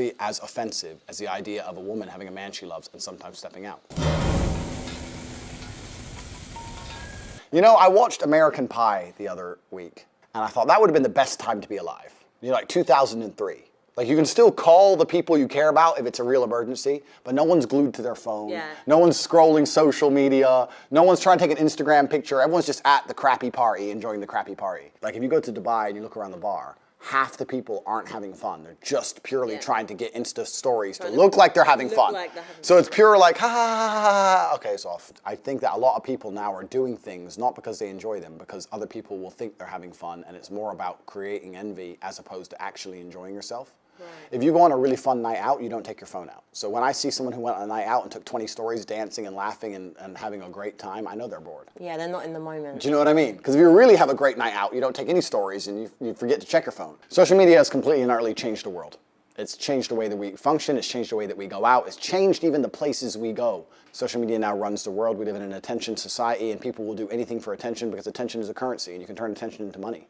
nearly as offensive as the idea of a woman having a man she loves and sometimes stepping out. You know, I watched American Pie the other week, and I thought that would have been the best time to be alive. You know, like 2003. Like, you can still call the people you care about if it's a real emergency, but no one's glued to their phone. Yeah. No one's scrolling social media. No one's trying to take an Instagram picture. Everyone's just at the crappy party, enjoying the crappy party. Like, if you go to Dubai and you look around the bar, half the people aren't having fun. They're just purely trying to get Insta stories to look like they're having fun. So it's pure like, ha, ha, ha, ha, ha. Okay, so I think that a lot of people now are doing things not because they enjoy them, because other people will think they're having fun, and it's more about creating envy as opposed to actually enjoying yourself. Right. If you go on a really fun night out, you don't take your phone out. So when I see someone who went on a night out and took 20 stories dancing and laughing and having a great time, I know they're bored. Yeah, they're not in the moment. Do you know what I mean? Because if you really have a great night out, you don't take any stories and you forget to check your phone. Social media has completely and utterly changed the world. It's changed the way that we function. It's changed the way that we go out. It's changed even the places we go. Social media now runs the world. We live in an attention society, and people will do anything for attention because attention is a currency, and you can turn attention into money.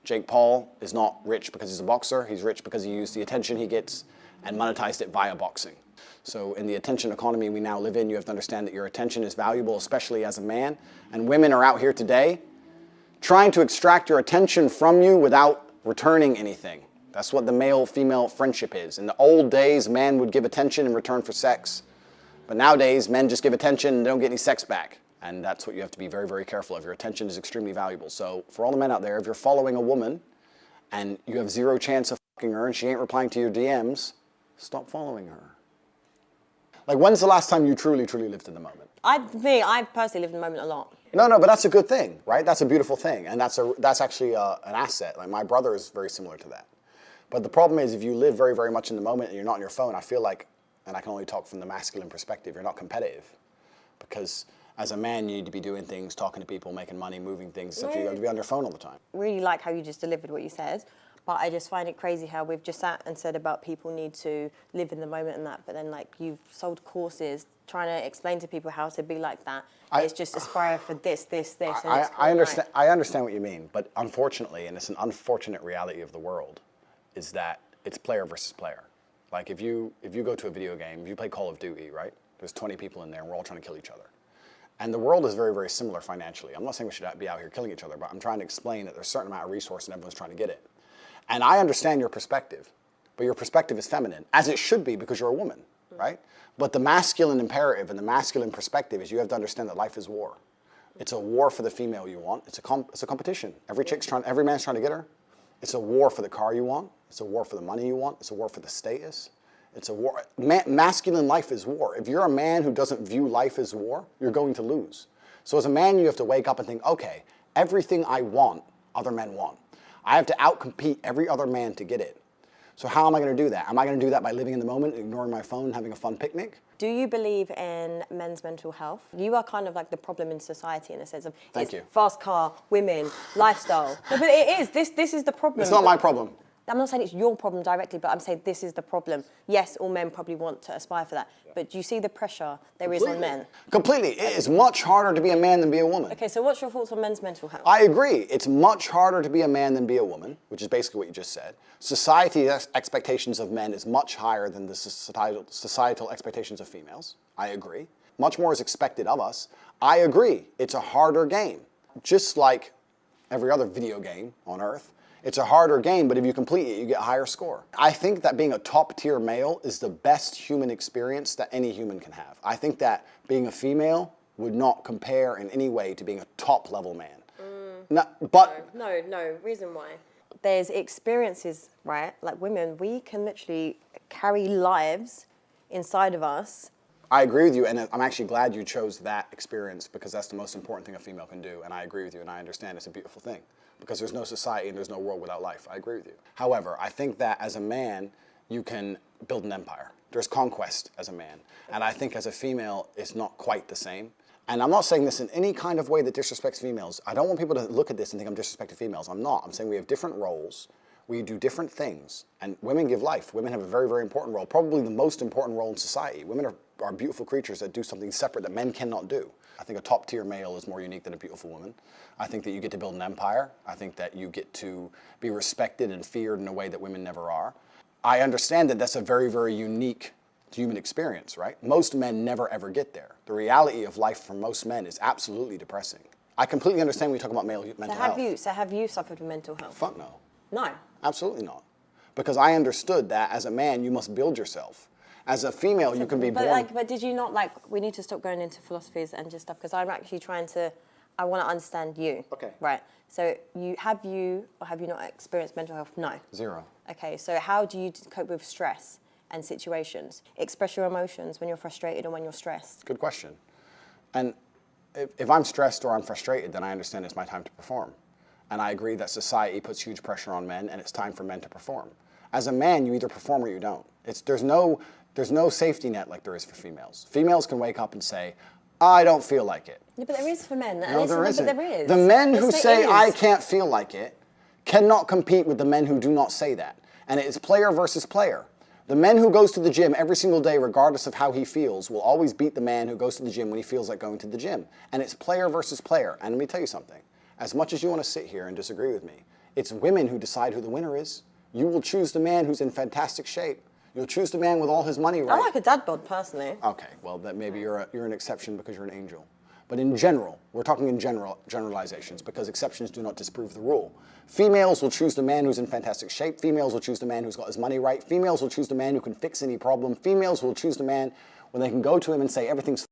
Jake Paul is not rich because he's a boxer. He's rich because he used the attention he gets and monetized it via boxing. So in the attention economy we now live in, you have to understand that your attention is valuable, especially as a man. And women are out here today trying to extract your attention from you without returning anything. That's what the male-female friendship is. In the old days, man would give attention in return for sex. But nowadays, men just give attention and don't get any sex back. And that's what you have to be very, very careful of. Your attention is extremely valuable. So for all the men out there, if you're following a woman and you have zero chance of fucking her and she ain't replying to your DMs, stop following her. Like, when's the last time you truly, truly lived in the moment? I personally live in the moment a lot. No, but that's a good thing, right? That's a beautiful thing. And that's actually an asset. Like, my brother is very similar to that. But the problem is, if you live very, very much in the moment and you're not on your phone, I feel like, and I can only talk from the masculine perspective, you're not competitive. Because as a man, you need to be doing things, talking to people, making money, moving things, such you have to be on your phone all the time. Really like how you just delivered what you said, but I just find it crazy how we've just sat and said about people need to live in the moment and that, but then like you've sold courses trying to explain to people how to be like that. It's just aspire for this. I understand what you mean, but unfortunately, and it's an unfortunate reality of the world, is that it's player versus player. Like if you go to a video game, if you play Call of Duty, right? There's 20 people in there and we're all trying to kill each other. And the world is very, very similar financially. I'm not saying we should be out here killing each other, but I'm trying to explain that there's a certain amount of resource and everyone's trying to get it. And I understand your perspective, but your perspective is feminine, as it should be because you're a woman, right? But the masculine imperative and the masculine perspective is you have to understand that life is war. It's a war for the female you want. It's a competition. Every man's trying to get her. It's a war for the car you want. It's a war for the money you want. It's a war for the status. It's a war. Masculine life is war. If you're a man who doesn't view life as war, you're going to lose. So as a man, you have to wake up and think, okay, everything I want, other men want. I have to outcompete every other man to get it. So how am I going to do that? Am I going to do that by living in the moment, ignoring my phone, having a fun picnic? Do you believe in men's mental health? You are kind of like the problem in society in a sense of fast car, women, lifestyle. No, but it is. This is the problem. It's not my problem. I'm not saying it's your problem directly, but I'm saying this is the problem. Yes, all men probably want to aspire for that, but do you see the pressure there is on men? Completely. It is much harder to be a man than be a woman. Okay, so what's your thoughts on men's mental health? I agree. It's much harder to be a man than be a woman, which is basically what you just said. Society's expectations of men is much higher than the societal expectations of females. I agree. Much more is expected of us. I agree. It's a harder game. Just like every other video game on Earth. It's a harder game, but if you complete it, you get a higher score. I think that being a top-tier male is the best human experience that any human can have. I think that being a female would not compare in any way to being a top-level man. No, reason why. There's experiences, right? Like women, we can literally carry lives inside of us. I agree with you, and I'm actually glad you chose that experience because that's the most important thing a female can do, and I agree with you, and I understand it's a beautiful thing. Because there's no society and there's no world without life. I agree with you. However, I think that as a man, you can build an empire. There's conquest as a man. And I think as a female, it's not quite the same. And I'm not saying this in any kind of way that disrespects females. I don't want people to look at this and think I'm disrespecting females. I'm not. I'm saying we have different roles. We do different things. And women give life. Women have a very, very important role, probably the most important role in society. Women are beautiful creatures that do something separate that men cannot do. I think a top-tier male is more unique than a beautiful woman. I think that you get to build an empire. I think that you get to be respected and feared in a way that women never are. I understand that that's a very, very unique human experience, right? Most men never ever get there. The reality of life for most men is absolutely depressing. I completely understand when you talk about mental health. So have you suffered with mental health? Fuck no. No. Absolutely not. Because I understood that as a man, you must build yourself. As a female, you can be born. But did you not, we need to stop going into philosophies and just stuff, because I'm actually I want to understand you. Okay. Right. So have you not experienced mental health? No. Zero. Okay, so how do you cope with stress and situations? Express your emotions when you're frustrated or when you're stressed. Good question. And if I'm stressed or I'm frustrated, then I understand it's my time to perform. And I agree that society puts huge pressure on men, and it's time for men to perform. As a man, you either perform or you don't. There's no safety net like there is for females. Females can wake up and say, I don't feel like it. Yeah, but there is for men. No, there isn't. But there is. The men who say, is. I can't feel like it, cannot compete with the men who do not say that. And it is player versus player. The man who goes to the gym every single day, regardless of how he feels, will always beat the man who goes to the gym when he feels like going to the gym. And it's player versus player. And let me tell you something. As much as you want to sit here and disagree with me, it's women who decide who the winner is. You will choose the man who's in fantastic shape. You'll choose the man with all his money right. I like a dad bod, personally. Okay, well, that maybe you're an exception because you're an angel. But in general, we're talking in generalizations, because exceptions do not disprove the rule. Females will choose the man who's in fantastic shape. Females will choose the man who's got his money right. Females will choose the man who can fix any problem. Females will choose the man when they can go to him and say, everything's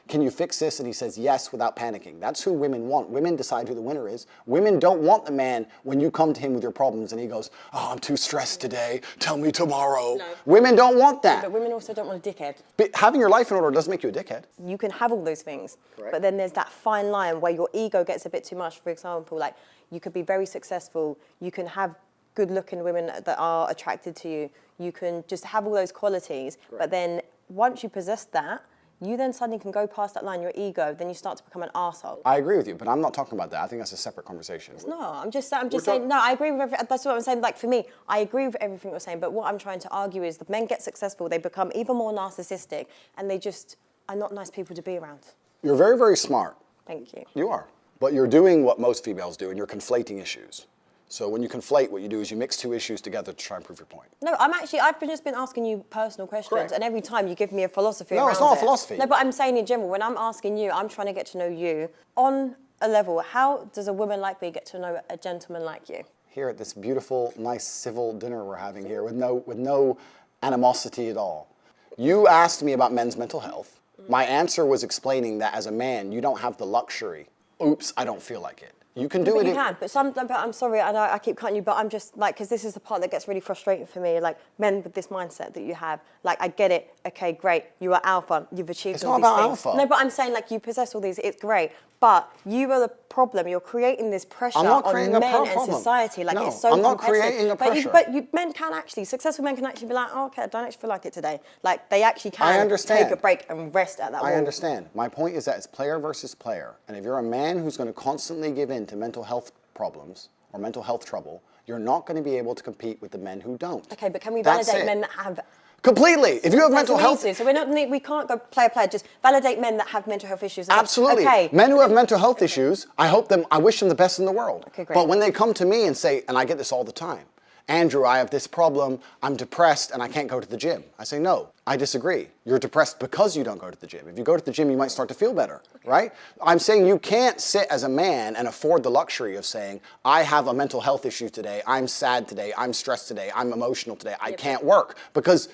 can you fix this? And he says yes without panicking. That's who women want. Women decide who the winner is. Women don't want the man when you come to him with your problems and he goes, oh, I'm too stressed today. Tell me tomorrow. No. Women don't want that. But women also don't want a dickhead. But having your life in order doesn't make you a dickhead. You can have all those things. Correct. But then there's that fine line where your ego gets a bit too much. For example, like you could be very successful. You can have good-looking women that are attracted to you. You can just have all those qualities. Correct. But then once you possess that, you then suddenly can go past that line, your ego, then you start to become an arsehole. I agree with you, but I'm not talking about that. I think that's a separate conversation. No, I'm just saying, no, I agree with everything. That's what I'm saying. Like, for me, I agree with everything you're saying, but what I'm trying to argue is the men get successful, they become even more narcissistic, and they just are not nice people to be around. You're very, very smart. Thank you. You are. But you're doing what most females do, and you're conflating issues. So when you conflate, what you do is you mix two issues together to try and prove your point. No, I've just been asking you personal questions, correct, and every time you give me a philosophy No, around it's not it. a philosophy. No, but I'm saying in general, when I'm asking you, I'm trying to get to know you on a level. How does a woman like me get to know a gentleman like you? Here at this beautiful, nice, civil dinner we're having here with no animosity at all. You asked me about men's mental health. My answer was explaining that as a man, you don't have the luxury. Oops, I don't feel like it. You can do it. You can, but I'm sorry, I know I keep cutting you, but I'm just like, because this is the part that gets really frustrating for me. Like men with this mindset that you have, like I get it. Okay, great, you are alpha, you've achieved all these things. It's not about alpha. No, but I'm saying like you possess all these. It's great, but you are the problem. You're creating this pressure on men and society. Like no, it's so I'm not competitive. creating a pressure. Men can actually, successful men can actually be like, oh, okay, I don't actually feel like it today. Like they actually can take a break and rest at that moment. I understand. My point is that it's player versus player, and if you're a man who's going to constantly give in to mental health problems or mental health trouble, you're not going to be able to compete with the men who don't. Okay, but can we validate men that have... Completely. If you have mental health... So we can't go player, just validate men that have mental health issues. Absolutely. Okay. Men who have mental health issues, I wish them the best in the world. Okay, great. But when they come to me and say, and I get this all the time, Andrew, I have this problem, I'm depressed and I can't go to the gym. I say, no, I disagree. You're depressed because you don't go to the gym. If you go to the gym, you might start to feel better, right? I'm saying you can't sit as a man and afford the luxury of saying, I have a mental health issue today, I'm sad today, I'm stressed today, I'm emotional today, I can't work, because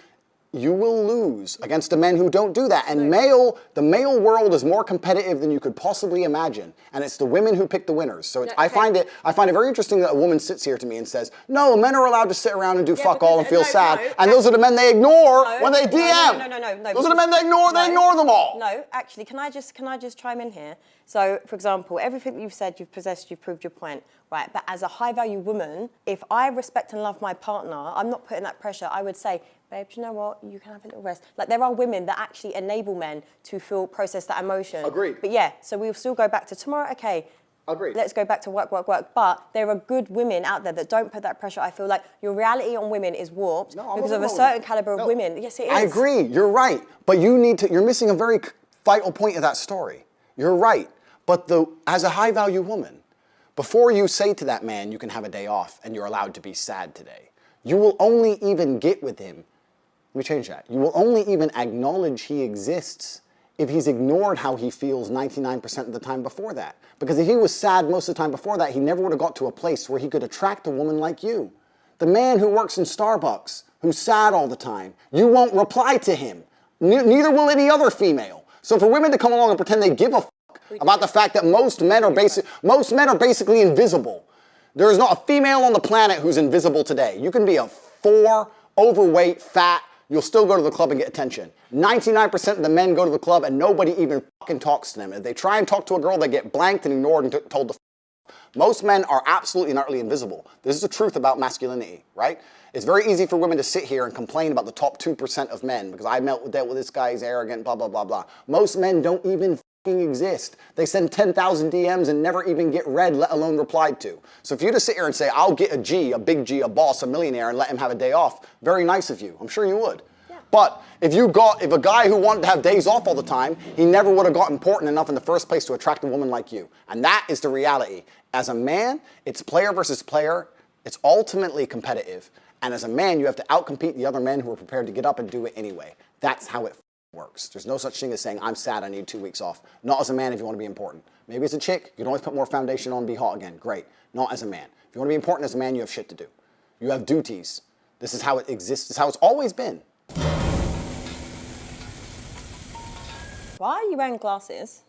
you will lose against the men who don't do that. And the male world is more competitive than you could possibly imagine. And it's the women who pick the winners. So I find it very interesting that a woman sits here to me and says, no, men are allowed to sit around and do fuck all and feel sad. And those are the men they ignore when they DM. No. Those are the men they ignore them all. No, actually, can I just chime in here? So, for example, everything you've said, you've possessed, you've proved your point, right? But as a high-value woman, if I respect and love my partner, I'm not putting that pressure. I would say, babe, do you know what? You can have a little rest. Like, there are women that actually enable men to process that emotion. Agreed. But yeah, so we'll still go back to tomorrow, okay. Agreed. Let's go back to work. But there are good women out there that don't put that pressure. I feel like your reality on women is warped because of a certain caliber of women. Yes, it is. I agree. You're right. But you're missing a very vital point of that story. You're right. But as a high-value woman, before you say to that man, you can have a day off and you're allowed to be sad today, You will only even get with him. Let me change that. You will only even acknowledge he exists if he's ignored how he feels 99% of the time before that. Because if he was sad most of the time before that, he never would have got to a place where he could attract a woman like you. The man who works in Starbucks, who's sad all the time, you won't reply to him. Neither will any other female. So for women to come along and pretend they give a fuck about the fact that most men are basically invisible. There is not a female on the planet who's invisible today. You can be a 4, overweight, fat, you'll still go to the club and get attention. 99% of the men go to the club and nobody even fucking talks to them. If they try and talk to a girl, they get blanked and ignored and told to f. Most men are absolutely and utterly invisible. This is the truth about masculinity, right? It's very easy for women to sit here and complain about the top 2% of men because I dealt with this guy, he's arrogant, blah, blah, blah, blah. Most men don't even exist. They send 10,000 DMs and never even get read, let alone replied to. So if you just sit here and say, I'll get a G, a big G, a boss, a millionaire, and let him have a day off, very nice of you. I'm sure you would. Yeah. But if a guy who wanted to have days off all the time, he never would have got important enough in the first place to attract a woman like you. And that is the reality. As a man, it's player versus player. It's ultimately competitive. And as a man, you have to outcompete the other men who are prepared to get up and do it anyway. That's how it works. There's no such thing as saying, I'm sad, I need 2 weeks off. Not as a man if you want to be important. Maybe as a chick, you can always put more foundation on and be hot again. Great. Not as a man. If you want to be important as a man, you have shit to do. You have duties. This is how it exists. This is how it's always been. Why are you wearing glasses?